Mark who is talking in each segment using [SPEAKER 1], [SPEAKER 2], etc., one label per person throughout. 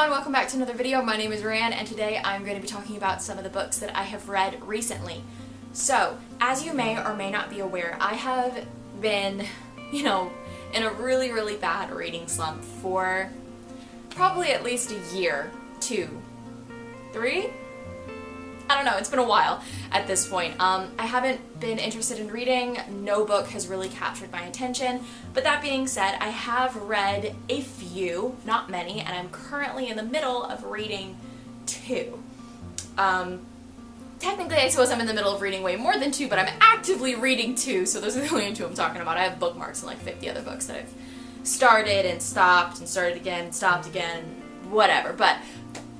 [SPEAKER 1] everyone, welcome back to another video. My name is Ryan and today I'm going to be talking about some of the books that I have read recently. So, as you may or may not be aware, I have been, in a really bad reading slump for probably at least a year, 2, 3? I don't know, it's been a while at this point. I haven't been interested in reading, no book has really captured my attention, but that being said, I have read a few, not many, and I'm currently in the middle of reading 2. Technically, I suppose I'm in the middle of reading way more than 2, but I'm actively reading 2, so those are the only 2 I'm talking about. I have bookmarks and like 50 other books that I've started and stopped and started again, stopped again, whatever, but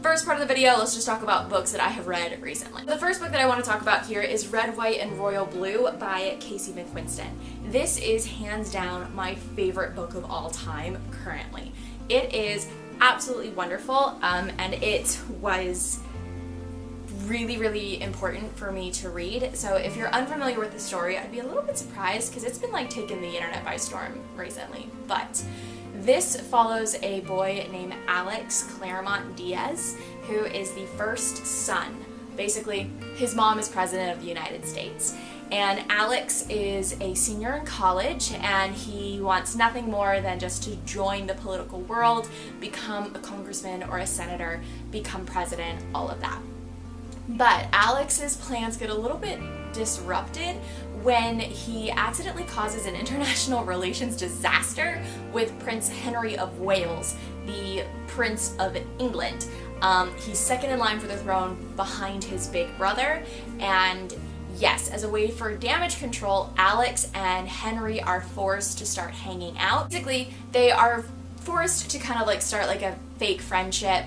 [SPEAKER 1] first part of the video, let's just talk about books that I have read recently. The first book that I want to talk about here is Red, White, and Royal Blue by Casey McQuiston. This is hands down my favorite book of all time currently. It is absolutely wonderful, and it was really important for me to read. So if you're unfamiliar with the story, I'd be a little bit surprised because it's been like taking the internet by storm recently. But this follows a boy named Alex Claremont Diaz, who is the first son. Basically, his mom is president of the United States. And Alex is a senior in college, and he wants nothing more than just to join the political world, become a congressman or a senator, become president, all of that. But Alex's plans get a little bit disrupted when he accidentally causes an international relations disaster with Prince Henry of Wales, the Prince of England. He's second in line for the throne behind his big brother, and yes, as a way for damage control, Alex and Henry are forced to start hanging out. Basically, they are forced to kind of like start like a fake friendship,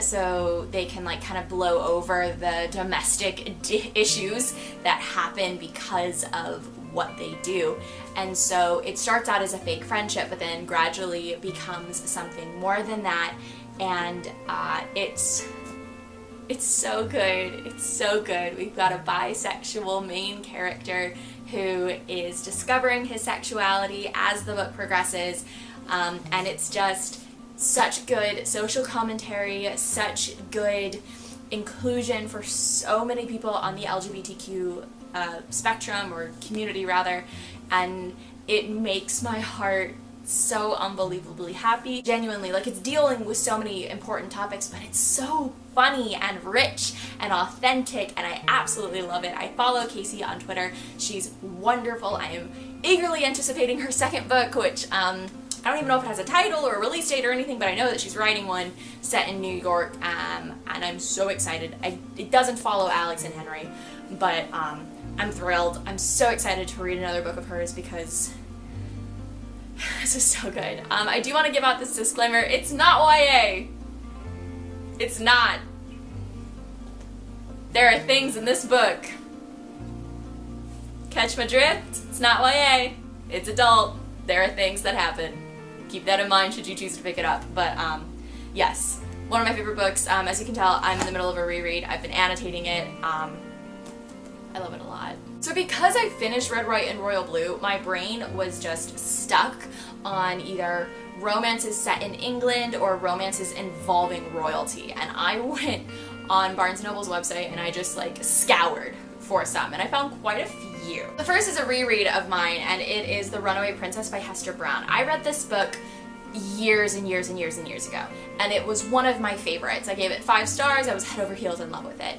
[SPEAKER 1] so they can like kind of blow over the domestic issues that happen because of what they do. And so it starts out as a fake friendship, but then gradually it becomes something more than that, and it's so good. It's so good. We've got a bisexual main character who is discovering his sexuality as the book progresses, and it's just such good social commentary, such good inclusion for so many people on the LGBTQ spectrum, or community rather, and it makes my heart so unbelievably happy. Genuinely, like, it's dealing with so many important topics, but it's so funny and rich and authentic, and I absolutely love it. I follow Casey on Twitter. She's wonderful. I am eagerly anticipating her second book, which I don't even know if it has a title or a release date or anything, but I know that she's writing one set in New York, and I'm so excited. It doesn't follow Alex and Henry, but I'm thrilled. I'm so excited to read another book of hers because this is so good. I do want to give out this disclaimer. It's not YA. It's not. There are things in this book. Catch my drift? It's not YA. It's adult. There are things that happen. Keep that in mind should you choose to pick it up. But yes, one of my favorite books. As you can tell, I'm in the middle of a reread. I've been annotating it. I love it a lot. So because I finished Red, White, and Royal Blue, my brain was just stuck on either romances set in England or romances involving royalty. And I went on Barnes & Noble's website and I just like scoured for some, and I found quite a few. The first is a reread of mine, and it is The Runaway Princess by Hester Brown. I read this book years and years ago, and it was one of my favorites. I gave it 5 stars. I was head over heels in love with it.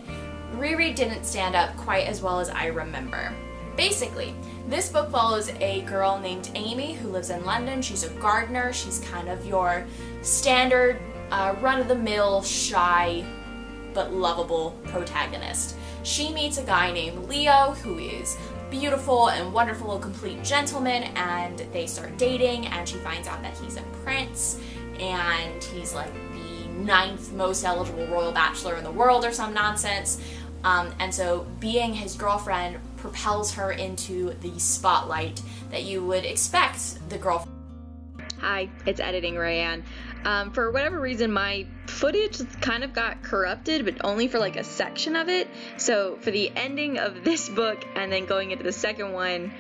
[SPEAKER 1] Reread didn't stand up quite as well as I remember. Basically, this book follows a girl named Amy who lives in London. She's a gardener. She's kind of your standard run-of-the-mill, shy but lovable protagonist. She meets a guy named Leo who is beautiful and wonderful, a complete gentleman, and they start dating, and she finds out that he's a prince and he's like the 9th most eligible royal bachelor in the world or some nonsense. And so being his girlfriend propels her into the spotlight that you would expect the girlfriend.
[SPEAKER 2] Hi, it's Editing Rayanne. For whatever reason, my footage kind of got corrupted, but only for like a section of it. So for the ending of this book and then going into the second one,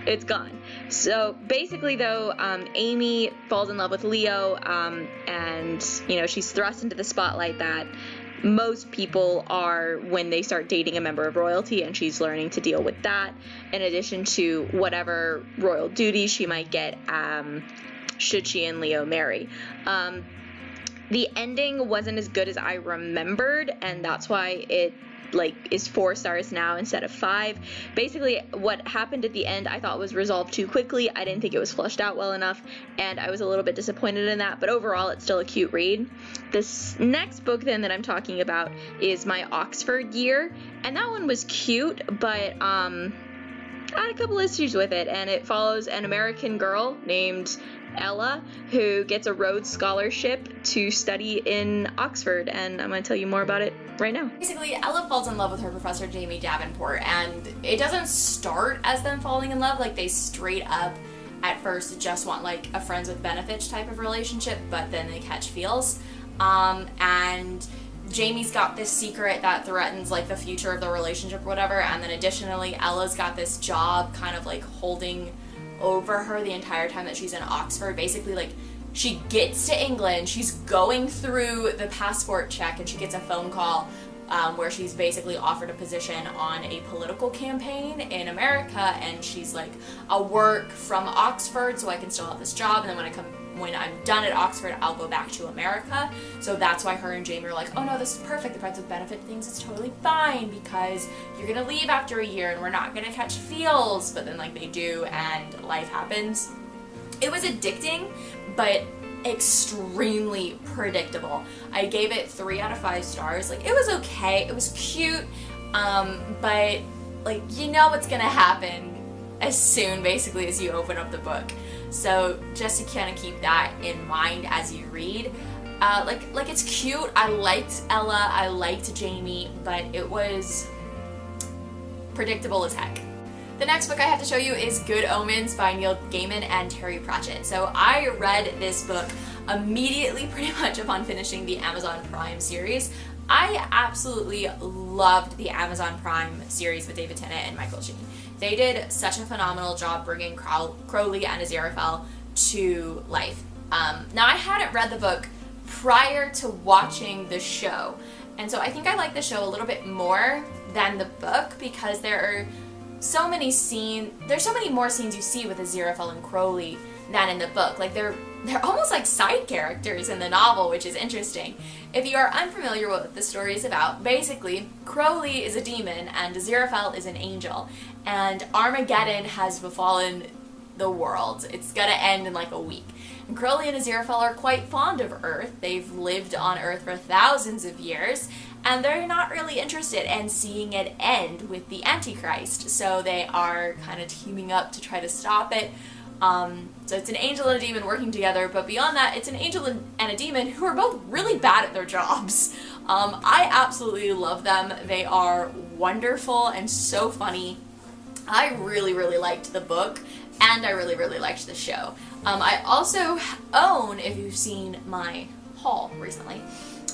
[SPEAKER 2] it's gone. So basically, though, Amy falls in love with Leo, and, you know, she's thrust into the spotlight that most people are when they start dating a member of royalty, and she's learning to deal with that, in addition to whatever royal duties she might get should she and Leo marry. The ending wasn't as good as I remembered, and that's why it is 4 stars now instead of 5. Basically, what happened at the end I thought was resolved too quickly. I didn't think it was fleshed out well enough, and I was a little bit disappointed in that, but overall it's still a cute read. This next book then that I'm talking about is My Oxford Year, and that one was cute, but I had a couple issues with it, and it follows an American girl named Ella, who gets a Rhodes Scholarship to study in Oxford, and I'm going to tell you more about it right now.
[SPEAKER 1] Basically, Ella falls in love with her professor, Jamie Davenport, and it doesn't start as them falling in love. Like, they straight up at first just want like a friends with benefits type of relationship, but then they catch feels. And Jamie's got this secret that threatens like the future of the relationship or whatever, and then additionally Ella's got this job kind of like holding over her the entire time that she's in Oxford. Basically, like, she gets to England, she's going through the passport check, and she gets a phone call where she's basically offered a position on a political campaign in America, and she's like, I'll work from Oxford so I can still have this job, and then when I'm done at Oxford, I'll go back to America. So that's why her and Jamie are like, oh no, this is perfect, the friends with benefit things is totally fine, because you're gonna leave after a year and we're not gonna catch feels. But then like they do, and life happens. It was addicting, but extremely predictable. I gave it 3 out of 5 stars. Like, it was okay, it was cute, but like, you know what's gonna happen as soon basically as you open up the book. So just to kind of keep that in mind as you read. Like it's cute. I liked Ella, I liked Jamie, but it was predictable as heck. The next book I have to show you is Good Omens by Neil Gaiman and Terry Pratchett. So I read this book immediately pretty much upon finishing the Amazon Prime series. I absolutely loved the Amazon Prime series with David Tennant and Michael Sheen. They did such a phenomenal job bringing Crowley and Azure to life. Now, I hadn't read the book prior to watching the show, and so I think I like the show a little bit more than the book, because there's so many more scenes you see with Aziraphale and Crowley than in the book. Like, they're almost like side characters in the novel, which is interesting. If you are unfamiliar with what the story is about, basically, Crowley is a demon and Aziraphale is an angel, and Armageddon has befallen the world. It's gonna end in like a week. And Crowley and Aziraphale are quite fond of Earth. They've lived on Earth for thousands of years, and they're not really interested in seeing it end with the Antichrist, so they are kind of teaming up to try to stop it. So it's an angel and a demon working together, but beyond that, it's an angel and a demon who are both really bad at their jobs. I absolutely love them. They are wonderful and so funny. I really, really liked the book, and I really, really liked the show. I also own, if you've seen my haul recently,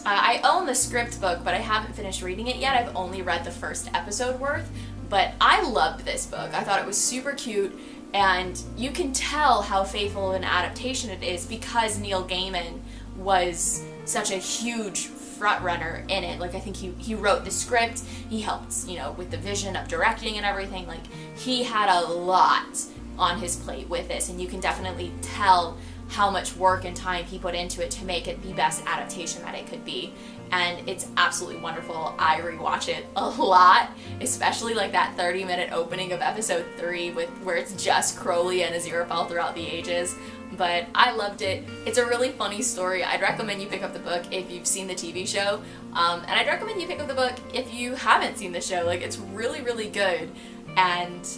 [SPEAKER 1] I own the script book, but I haven't finished reading it yet. I've only read the first episode worth, but I loved this book. I thought it was super cute, and you can tell how faithful of an adaptation it is because Neil Gaiman was such a huge front runner in it. Like, I think he wrote the script, he helped, with the vision of directing and everything. Like, he had a lot on his plate with this, and you can definitely tell how much work and time he put into it to make it the best adaptation that it could be. And it's absolutely wonderful. I rewatch it a lot, especially like that 30-minute opening of episode 3 where it's just Crowley and Aziraphale throughout the ages. But I loved it. It's a really funny story. I'd recommend you pick up the book if you've seen the TV show, and I'd recommend you pick up the book if you haven't seen the show. Like, it's really, really good, and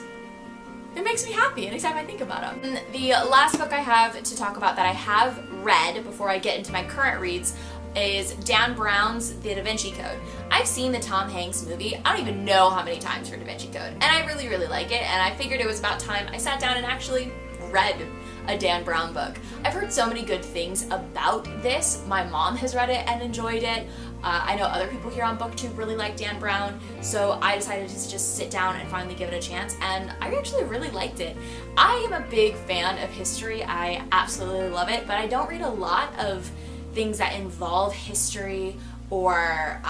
[SPEAKER 1] it makes me happy anytime I think about them. And the last book I have to talk about that I have read before I get into my current reads is Dan Brown's The Da Vinci Code. I've seen the Tom Hanks movie, I don't even know how many times for Da Vinci Code, and I really, really like it, and I figured it was about time I sat down and actually read a Dan Brown book. I've heard so many good things about this. My mom has read it and enjoyed it. I know other people here on BookTube really like Dan Brown, so I decided to just sit down and finally give it a chance, and I actually really liked it. I am a big fan of history. I absolutely love it, but I don't read a lot of things that involve history or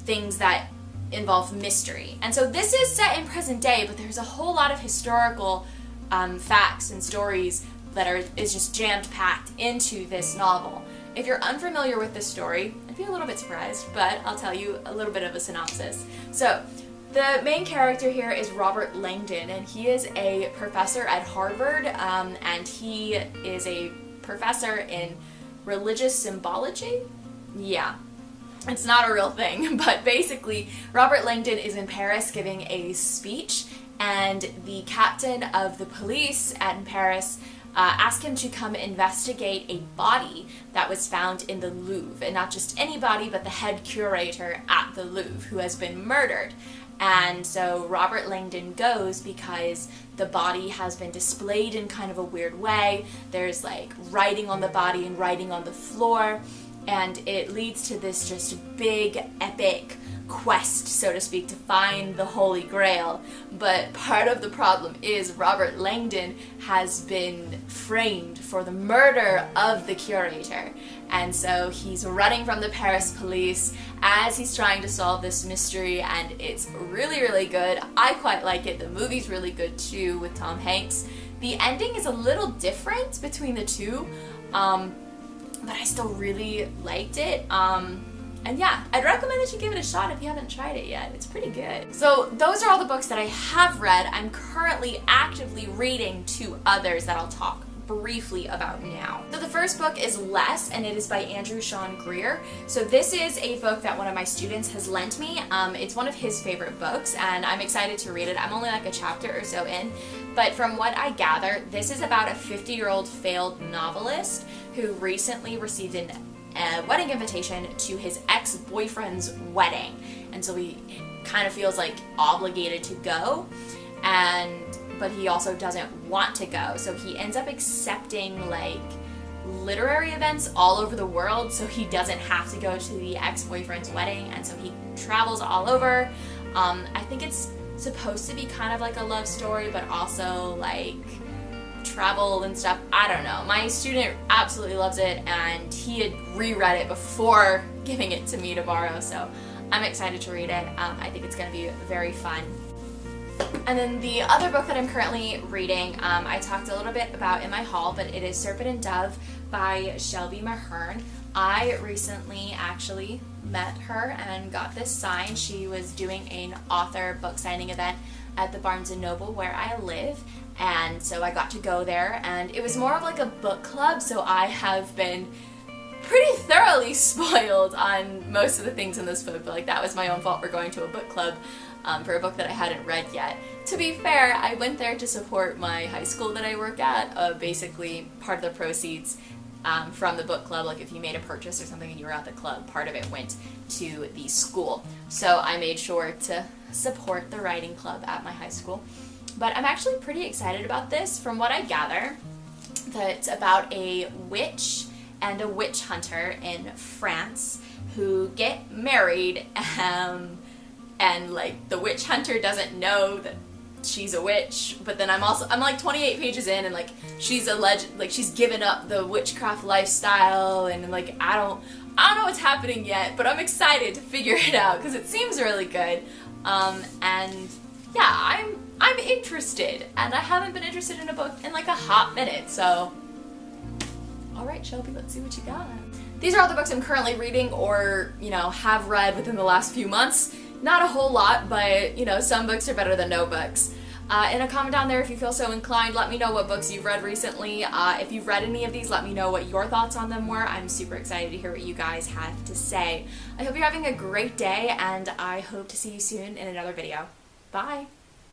[SPEAKER 1] things that involve mystery. And so this is set in present day, but there's a whole lot of historical facts and stories that is just jammed-packed into this novel. If you're unfamiliar with this story, I'd be a little bit surprised, but I'll tell you a little bit of a synopsis. So, the main character here is Robert Langdon, and he is a professor at Harvard, and he is a professor in religious symbology? Yeah. It's not a real thing, but basically, Robert Langdon is in Paris giving a speech, and the captain of the police in Paris asked him to come investigate a body that was found in the Louvre, and not just any body, but the head curator at the Louvre, who has been murdered. And so Robert Langdon goes because the body has been displayed in kind of a weird way. There's like writing on the body and writing on the floor, and it leads to this just big, epic quest, so to speak, to find the Holy Grail. But part of the problem is Robert Langdon has been framed for the murder of the curator, and so he's running from the Paris police as he's trying to solve this mystery, and it's really, really good. I quite like it. The movie's really good too, with Tom Hanks. The ending is a little different between the two, but I still really liked it. And yeah, I'd recommend that you give it a shot if you haven't tried it yet. It's pretty good. So those are all the books that I have read. I'm currently actively reading 2 others that I'll talk briefly about now. So the first book is Less, and it is by Andrew Sean Greer. So this is a book that one of my students has lent me. It's one of his favorite books, and I'm excited to read it. I'm only like a chapter or so in, but from what I gather, this is about a 50-year-old failed novelist who recently received a wedding invitation to his ex-boyfriend's wedding, and so he kind of feels like obligated to go, but he also doesn't want to go, so he ends up accepting like literary events all over the world so he doesn't have to go to the ex-boyfriend's wedding, and so he travels all over. I think it's supposed to be kind of like a love story, but also like travel and stuff. I don't know. My student absolutely loves it, and he had reread it before giving it to me to borrow, so I'm excited to read it. I think it's going to be very fun. And then the other book that I'm currently reading, I talked a little bit about in my haul, but it is Serpent and Dove by Shelby Mahern. I recently actually met her and got this signed. She was doing an author book signing event at the Barnes & Noble where I live, and so I got to go there, and it was more of like a book club, so I have been pretty thoroughly spoiled on most of the things in this book, but like that was my own fault for going to a book club for a book that I hadn't read yet. To be fair, I went there to support my high school that I work at. Basically, part of the proceeds from the book club, like if you made a purchase or something and you were at the club, part of it went to the school. So I made sure to support the writing club at my high school. But I'm actually pretty excited about this. From what I gather, that it's about a witch and a witch hunter in France who get married, and like the witch hunter doesn't know that she's a witch, but then I'm like 28 pages in, and like she's she's given up the witchcraft lifestyle, and like I don't know what's happening yet, but I'm excited to figure it out because it seems really good. And yeah, I'm interested, and I haven't been interested in a book in like a hot minute, so alright Shelby, let's see what you got. These are all the books I'm currently reading or, you know, have read within the last few months. Not a whole lot, but, you know, some books are better than no books. In a comment down there if you feel so inclined, let me know what books you've read recently. If you've read any of these, let me know what your thoughts on them were. I'm super excited to hear what you guys have to say. I hope you're having a great day, and I hope to see you soon in another video. Bye!